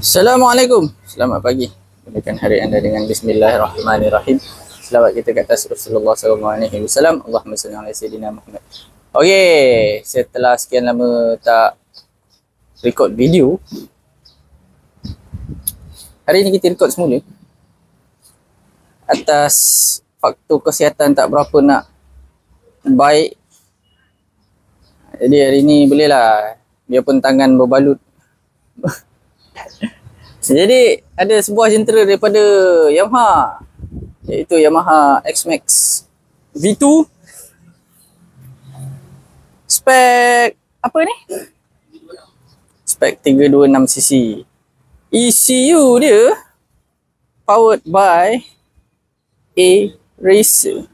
Assalamualaikum. Selamat pagi. Mulakan hari anda dengan bismillahirrahmanirrahim. Selawat kita ke atas Rasulullah SAW. Allahumma salli ala sayyidina Muhammad. Okey, setelah sekian lama tak record video, hari ini kita record semula. Atas faktor kesihatan tak berapa nak baik, jadi hari ini bolehlah, biarpun tangan berbalut. Jadi ada sebuah jentera daripada Yamaha, iaitu Yamaha X-Max V2 spek apa ni? Spek 326cc. ECU dia powered by A Racer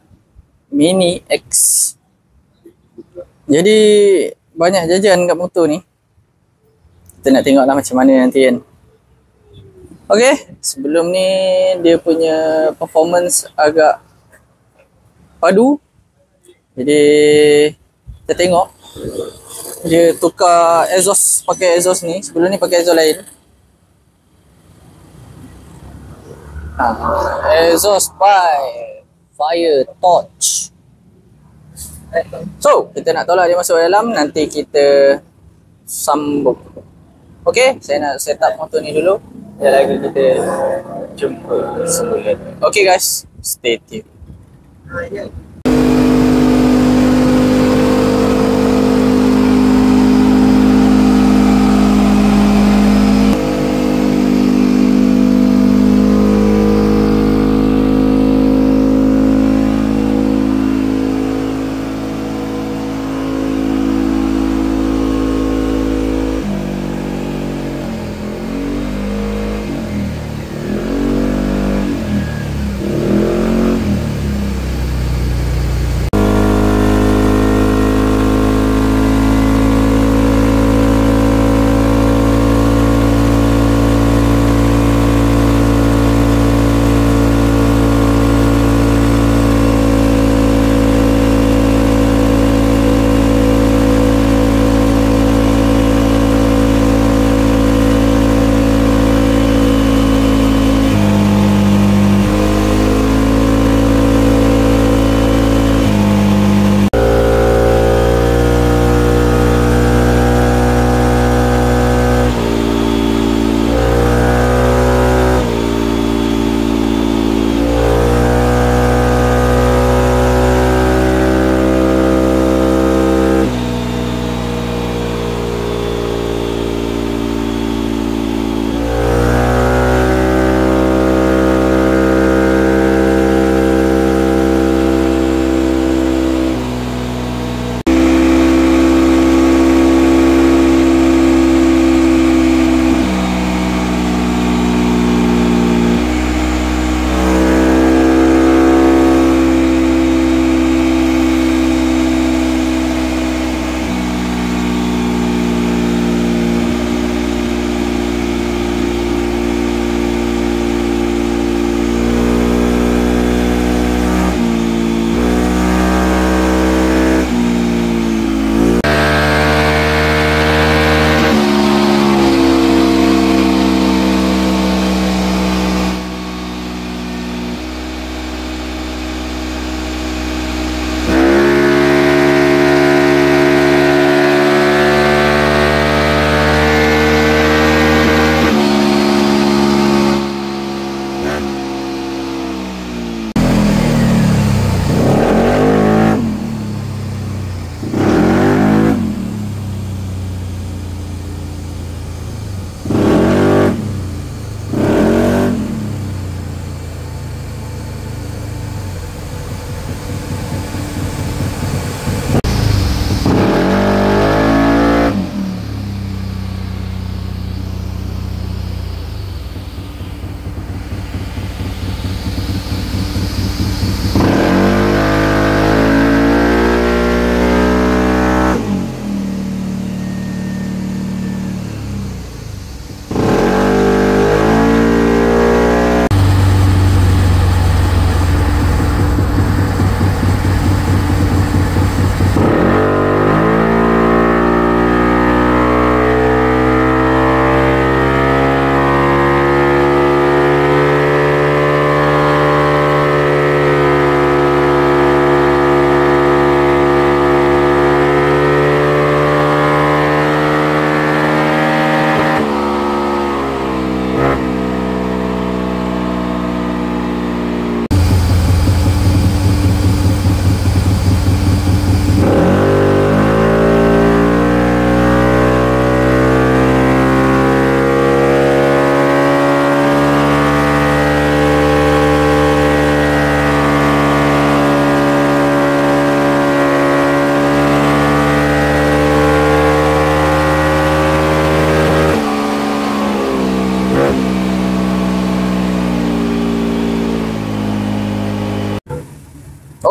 Mini X. Jadi banyak jajan kat motor ni. Kita nak tengoklah macam mana nanti kan. Okey, sebelum ni dia punya performance agak padu. Jadi kita tengok dia tukar exhaust, pakai exhaust ni. Sebelum ni pakai exhaust lain. Exhaust by Fire Torch. So, kita nak tolak dia masuk dalam, nanti kita sambung. Okey, saya nak set up motor ni dulu. Sekejap lagi kita jumpa semula. Okay guys, stay tuned.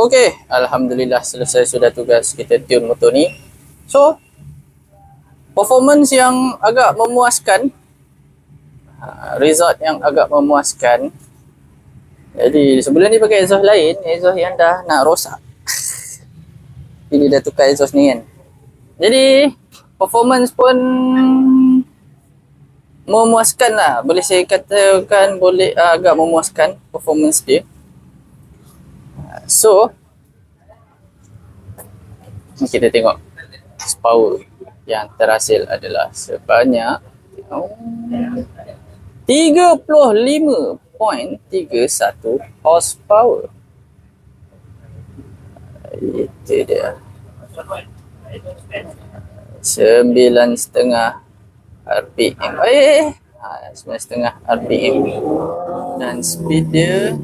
Okey, alhamdulillah selesai sudah tugas kita tune motor ni. So, performance yang agak memuaskan, result yang agak memuaskan. Jadi sebelum ni pakai exhaust lain, exhaust yang dah nak rosak. Ini dah tukar exhaust ni kan. Jadi performance pun memuaskan lah. Boleh saya katakan boleh agak memuaskan performance dia. So kita tengok power yang terhasil adalah sebanyak 35.31 horsepower. Itu dia. 9,5 RPM. 9,5 RPM. Dan speed dia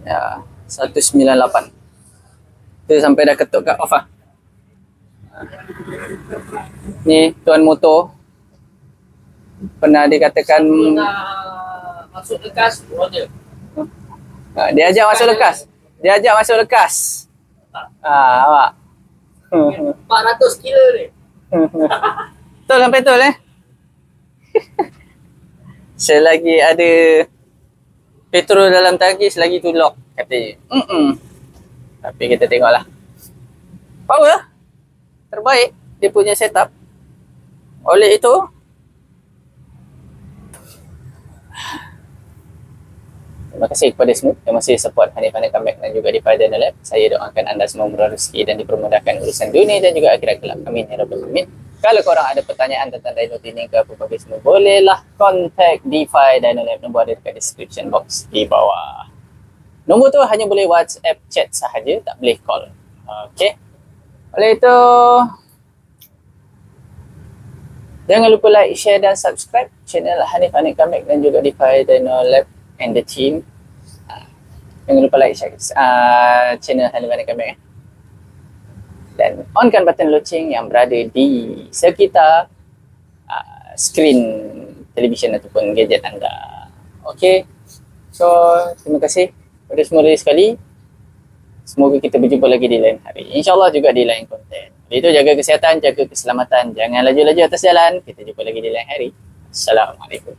ya 198. Kita sampai dah ketuk kat off lah. Ni tuan motor pernah dikatakan masuk lekas order. Dia ajak masuk lekas. Dia ajak masuk lekas. Awak. 400 kilo ni. Betul sampai betul selagi ada petrol dalam tangki, selagi tu lock katanya. Tapi kita tengoklah. Power terbaik dia punya setup. Oleh itu terima kasih kepada semua yang masih support Hanif Comeback dan juga Defy Dino Lab. Saya doakan anda semua murah rezeki dan dipermudahkan urusan dunia dan juga akhirat kelak. Amin ya rabbal alamin. Kalau korang ada pertanyaan tentang dyno tuning ke apa-apa semua, bolehlah contact Defy Dino Lab. Nombor ada dekat description box di bawah. Nombor tu hanya boleh WhatsApp chat sahaja, tak boleh call. Okey. Oleh itu jangan lupa like, share dan subscribe channel Hanif Comeback dan juga Defy Dino Lab and the team. Jangan lupa like, share channel Hanif Comeback. Dan onkan button loceng yang berada di sekitar skrin televisyen ataupun gadget anda. Okey. So, terima kasih kepada semua sekali. Semoga kita berjumpa lagi di lain hari. InsyaAllah juga di lain konten. Jadi itu jaga kesihatan, jaga keselamatan. Jangan laju-laju atas jalan. Kita jumpa lagi di lain hari. Assalamualaikum.